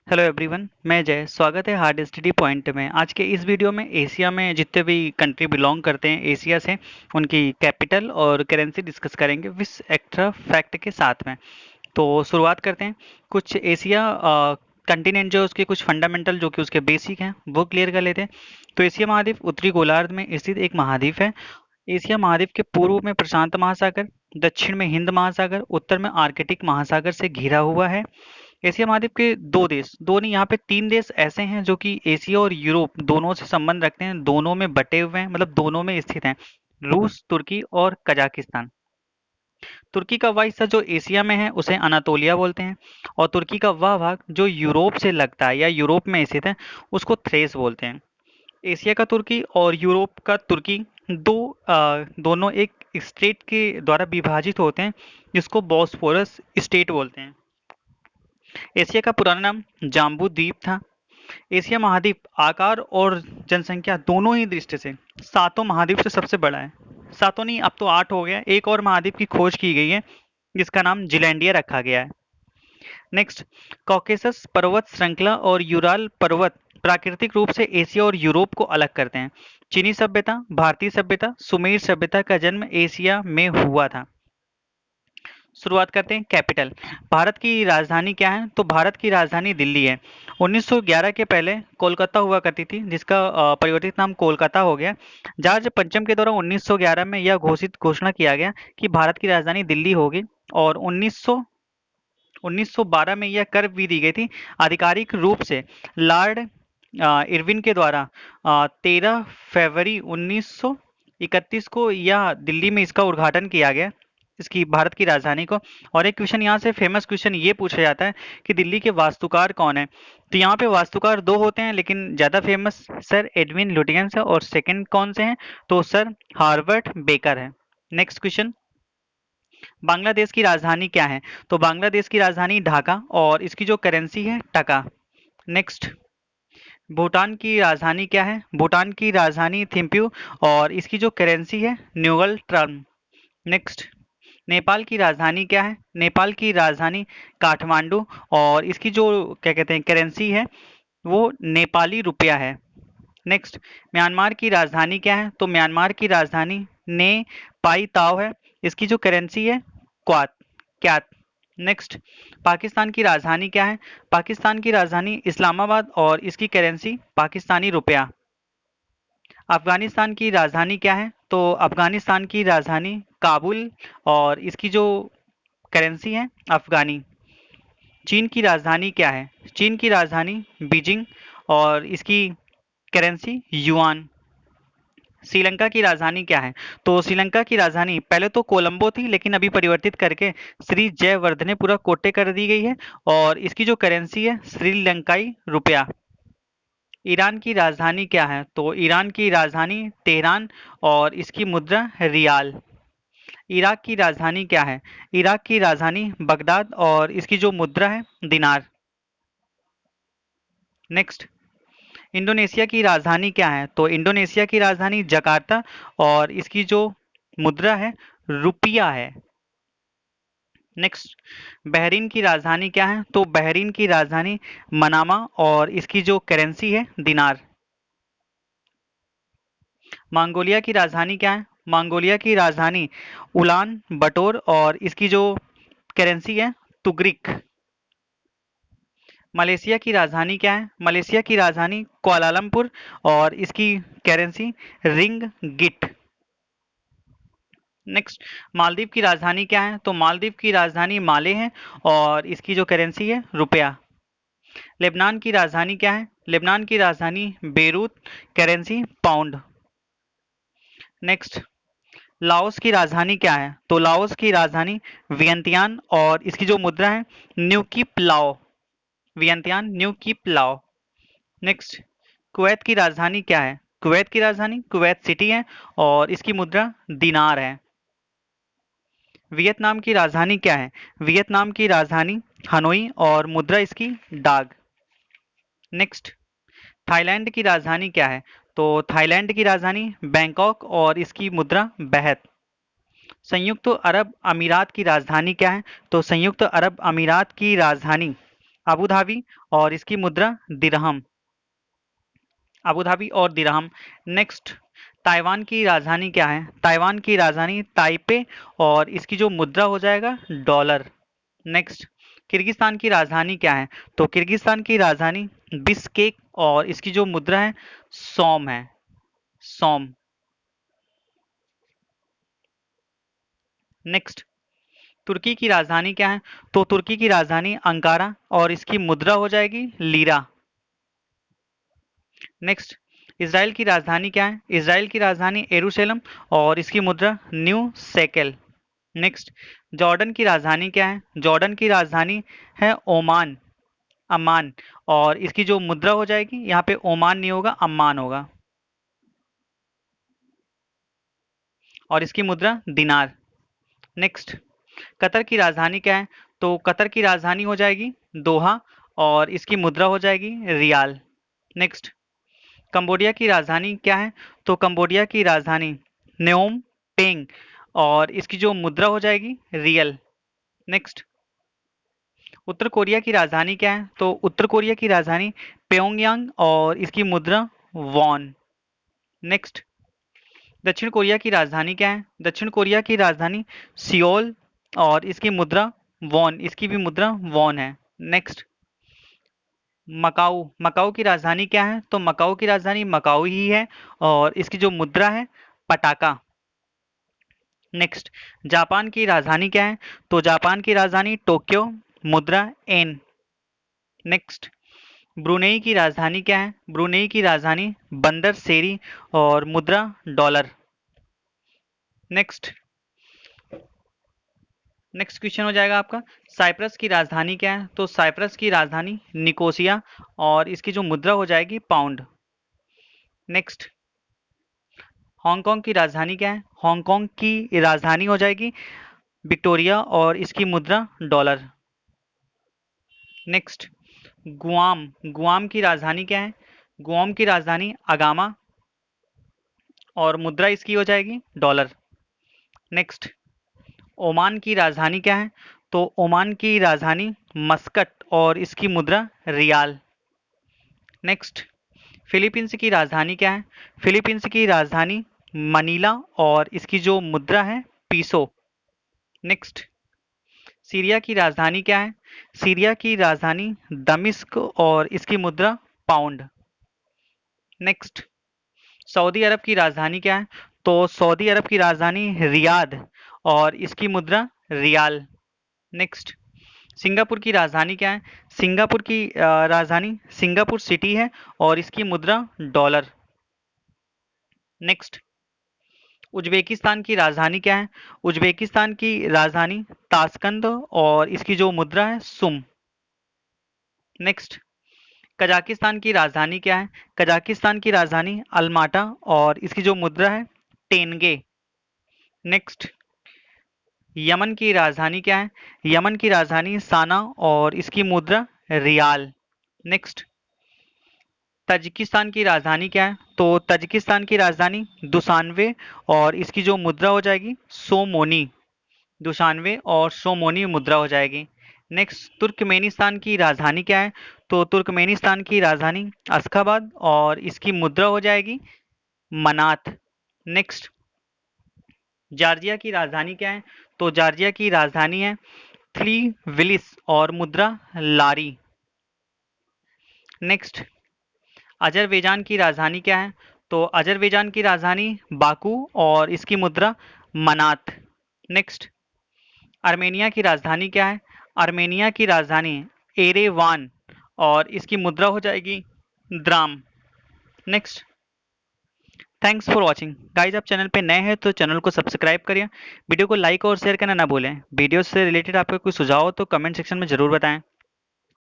Hello everyone, मैं जय। स्वागत है हार्ड स्टडी पॉइंट में। आज के इस वीडियो में एशिया में जितने भी कंट्री बिलोंग करते हैं एशिया से, उनकी कैपिटल और करेंसी डिस्कस करेंगे विथ एक्स्ट्रा फैक्ट के साथ में। तो शुरुआत करते हैं। कुछ एशिया कंटिनेंट जो है उसके कुछ फंडामेंटल जो कि उसके बेसिक हैं वो क्लियर कर लेते हैं। तो एशिया महाद्वीप उत्तरी गोलार्ध में स्थित एक महाद्वीप है। एशिया महाद्वीप के पूर्व में प्रशांत महासागर, दक्षिण में हिंद महासागर, उत्तर में आर्कटिक महासागर से घिरा हुआ है। एशिया महाद्वीप के दो देश, दो नहीं यहाँ पे तीन देश ऐसे हैं जो कि एशिया और यूरोप दोनों से संबंध रखते हैं, दोनों में बटे हुए हैं, मतलब दोनों में स्थित हैं। रूस, तुर्की और कजाकिस्तान। तुर्की का वह हिस्सा जो एशिया में है उसे अनातोलिया बोलते हैं, और तुर्की का वह भाग जो यूरोप से लगता है या यूरोप में स्थित है उसको थ्रेस बोलते हैं। एशिया का तुर्की और यूरोप का तुर्की दोनों एक स्टेट के द्वारा विभाजित होते हैं जिसको बॉस्फोरस स्टेट बोलते हैं। एशिया का पुराना नाम जाम्बू द्वीप था। एशिया महाद्वीप आकार और जनसंख्या दोनों ही दृष्टि से सातों महाद्वीप से सबसे बड़ा है। सातों नहीं, अब तो 8 हो गया। एक और महाद्वीप की खोज की गई है जिसका नाम जिलैंडिया रखा गया है। नेक्स्ट, कॉकेसस पर्वत श्रृंखला और यूराल पर्वत प्राकृतिक रूप से एशिया और यूरोप को अलग करते हैं। चीनी सभ्यता, भारतीय सभ्यता, सुमेर सभ्यता का जन्म एशिया में हुआ था। शुरुआत करते हैं। कैपिटल, भारत की राजधानी क्या है? तो भारत की राजधानी दिल्ली है। 1911 के पहले कोलकाता हुआ करती थी, जिसका परिवर्तित नाम कोलकाता हो गया। जॉर्ज पंचम के द्वारा 1911 में यह घोषणा किया गया कि भारत की राजधानी दिल्ली होगी, और 1912 में यह कर भी दी गई थी आधिकारिक रूप से लॉर्ड इरविन के द्वारा। 13 फरवरी 1931 को यह दिल्ली में इसका उद्घाटन किया गया, इसकी भारत की राजधानी को। और एक क्वेश्चन यहाँ से फेमस क्वेश्चन ये पूछा जाता है कि दिल्ली के वास्तुकार कौन है? तो यहाँ पे वास्तुकार दो होते हैं, लेकिन ज्यादा फेमस सर एडविन लुटियंस है, और सेकंड कौन से हैं? तो सर हार्वर्ड बेकर है। नेक्स्ट क्वेश्चन, बांग्लादेश की राजधानी क्या है? तो बांग्लादेश की राजधानी ढाका, और इसकी जो करेंसी है टका। नेक्स्ट, भूटान की राजधानी क्या है? भूटान की राजधानी थिम्पू, और इसकी जो करेंसी है न्यूगल ट्रम। नेक्स्ट, नेपाल की राजधानी क्या है? नेपाल की राजधानी काठमांडू, और इसकी जो क्या कहते हैं करेंसी है वो नेपाली रुपया है। नेक्स्ट, म्यांमार की राजधानी क्या है? तो म्यांमार की राजधानी ने पाई ताव है, इसकी जो करेंसी है क्वात क्यात। नेक्स्ट, पाकिस्तान की राजधानी क्या है? पाकिस्तान की राजधानी इस्लामाबाद, और इसकी करेंसी पाकिस्तानी रुपया। अफगानिस्तान की राजधानी क्या है? तो अफगानिस्तान की राजधानी काबुल, और इसकी जो करेंसी है अफगानी। चीन की राजधानी क्या है? चीन की राजधानी बीजिंग, और इसकी करेंसी युआन। श्रीलंका की राजधानी क्या है? तो श्रीलंका की राजधानी पहले तो कोलंबो थी, लेकिन अभी परिवर्तित करके श्री जयवर्धनेपुरा कोटे कर दी गई है, और इसकी जो करेंसी है श्रीलंकाई रुपया। ईरान की राजधानी क्या है? तो ईरान की राजधानी तेहरान, और इसकी मुद्रा रियाल। इराक की राजधानी क्या है? इराक की राजधानी बगदाद, और इसकी जो मुद्रा है दिनार। नेक्स्ट, इंडोनेशिया की राजधानी क्या है? तो इंडोनेशिया की राजधानी जकार्ता, और इसकी जो मुद्रा है रुपया है। नेक्स्ट, बहरीन की राजधानी क्या है? तो बहरीन की राजधानी मनामा, और इसकी जो करेंसी है दिनार। मंगोलिया की राजधानी क्या है? मंगोलिया की राजधानी उलान बटोर, और इसकी जो करेंसी है तुगरिक। मलेशिया की राजधानी क्या है? मलेशिया की राजधानी कुआलालंपुर, और इसकी currency ringgit. Next, Maldives की राजधानी क्या है? तो मालदीव की राजधानी माले है, और इसकी जो करेंसी है रुपया। लेबनान की राजधानी क्या है? लेबनान की राजधानी Beirut, currency pound. Next, Laos की राजधानी क्या है? तो लाओस की राजधानी वियंतियान, और इसकी जो मुद्रा है न्यू की प्लाओ। वियंतियान न्यू की प्लाओ। नेक्स्ट, कुवैत की राजधानी क्या है? कुवैत की राजधानी कुवैत सिटी है, और इसकी मुद्रा दिनार है। वियतनाम की राजधानी क्या है? वियतनाम की राजधानी हनोई, और मुद्रा इसकी डाग। नेक्स्ट, थाईलैंड की राजधानी क्या है? तो थाईलैंड की राजधानी बैंकॉक, और इसकी मुद्रा बेहत। संयुक्त अरब अमीरात की राजधानी क्या है? तो संयुक्त अरब अमीरात की राजधानी अबू धाबी और इसकी मुद्रा दिरहम, अबू धाबी और दिरहम। नेक्स्ट, ताइवान की राजधानी क्या है? ताइवान की राजधानी ताइपे और इसकी जो मुद्रा हो जाएगा डॉलर। नेक्स्ट, किर्गिस्तान की राजधानी क्या है? तो किर्गिस्तान की राजधानी बिस्केक और इसकी जो मुद्रा है सोम है, सोम। नेक्स्ट, तुर्की की राजधानी क्या है? तो तुर्की की राजधानी अंकारा और इसकी मुद्रा हो जाएगी लीरा। नेक्स्ट, इजराइल की राजधानी क्या है? इजराइल की राजधानी एरूशलेम और इसकी मुद्रा न्यू सेकेल। नेक्स्ट, जॉर्डन की राजधानी क्या है? जॉर्डन की राजधानी है ओमान, अम्मान, और इसकी जो मुद्रा हो जाएगी यहाँ पे ओमान नहीं होगा, अम्मान होगा, और इसकी मुद्रा दिनार। नेक्स्ट, कतर की राजधानी क्या है? तो कतर की राजधानी हो जाएगी दोहा और इसकी मुद्रा हो जाएगी रियाल। नेक्स्ट, कंबोडिया की राजधानी क्या है? तो कंबोडिया की राजधानी न्योम पेंग और इसकी जो मुद्रा हो जाएगी रियल। नेक्स्ट, उत्तर कोरिया की राजधानी क्या है? तो उत्तर कोरिया की राजधानी प्योंगयांग और इसकी मुद्रा वॉन। नेक्स्ट, दक्षिण कोरिया की राजधानी क्या है? दक्षिण कोरिया की राजधानी सियोल और इसकी मुद्रा वॉन, इसकी भी मुद्रा वॉन है। नेक्स्ट, मकाऊ, मकाऊ की राजधानी क्या है? तो मकाऊ की राजधानी मकाऊ ही है और इसकी जो मुद्रा है पटाका। नेक्स्ट, जापान की राजधानी क्या है? तो जापान की राजधानी टोक्यो, मुद्रा एन। नेक्स्ट, ब्रुनेई की राजधानी क्या है? ब्रुनेई की राजधानी बंदर सेरी और मुद्रा डॉलर। नेक्स्ट, नेक्स्ट क्वेश्चन हो जाएगा आपका, साइप्रस की राजधानी क्या है? तो साइप्रस की राजधानी निकोसिया और इसकी जो मुद्रा हो जाएगी पाउंड। नेक्स्ट, हांगकांग की राजधानी क्या है? हांगकांग की राजधानी हो जाएगी विक्टोरिया और इसकी मुद्रा डॉलर। नेक्स्ट, गुआम, गुआम की राजधानी क्या है? गुआम की राजधानी अगामा और मुद्रा इसकी हो जाएगी डॉलर। नेक्स्ट, ओमान की राजधानी क्या है? तो ओमान की राजधानी मस्कट और इसकी मुद्रा रियाल। नेक्स्ट, फिलीपींस की राजधानी क्या है? फिलीपींस की राजधानी मनीला और इसकी जो मुद्रा है पीसो। नेक्स्ट, सीरिया की राजधानी क्या है? सीरिया की राजधानी दमिश्क और इसकी मुद्रा पाउंड। नेक्स्ट, सऊदी अरब की राजधानी क्या है? तो सऊदी अरब की राजधानी रियाद और इसकी मुद्रा रियाल। नेक्स्ट, सिंगापुर की राजधानी क्या है? सिंगापुर की राजधानी सिंगापुर सिटी है और इसकी मुद्रा डॉलर। नेक्स्ट, उज्बेकिस्तान की राजधानी क्या है? उज्बेकिस्तान की राजधानी ताशकंद और इसकी जो मुद्रा है सुम। नेक्स्ट, कजाकिस्तान की राजधानी क्या है? कजाकिस्तान की राजधानी अलमाटा और इसकी जो मुद्रा है टेनगे। नेक्स्ट, यमन की राजधानी क्या है? यमन की राजधानी साना और इसकी मुद्रा रियाल। नेक्स्ट, तजिकिस्तान की राजधानी क्या है? तो तजिकिस्तान की राजधानी दुशानवे और इसकी जो मुद्रा हो जाएगी सोमोनी, दुशानवे और सोमोनी मुद्रा हो जाएगी। नेक्स्ट, तुर्कमेनिस्तान की राजधानी क्या है? तो तुर्कमेनिस्तान की राजधानी अशखाबाद और इसकी मुद्रा हो जाएगी मनात। नेक्स्ट, जॉर्जिया की राजधानी क्या है? तो जॉर्जिया की राजधानी है थ्लीविलिस और मुद्रा लारी। नेक्स्ट, अजरबैजान की राजधानी क्या है? तो अजरबैजान की राजधानी बाकू और इसकी मुद्रा मनात। नेक्स्ट, आर्मेनिया की राजधानी क्या है? आर्मेनिया की राजधानी एरेवान और इसकी मुद्रा हो जाएगी dram. Next, thanks for watching guys. आप चैनल पे नए हैं तो चैनल को सब्सक्राइब करिए, वीडियो को लाइक और शेयर करना ना भूलें। वीडियो से रिलेटेड आपका कोई सुझाव हो तो कमेंट सेक्शन में ज़रूर बताएं।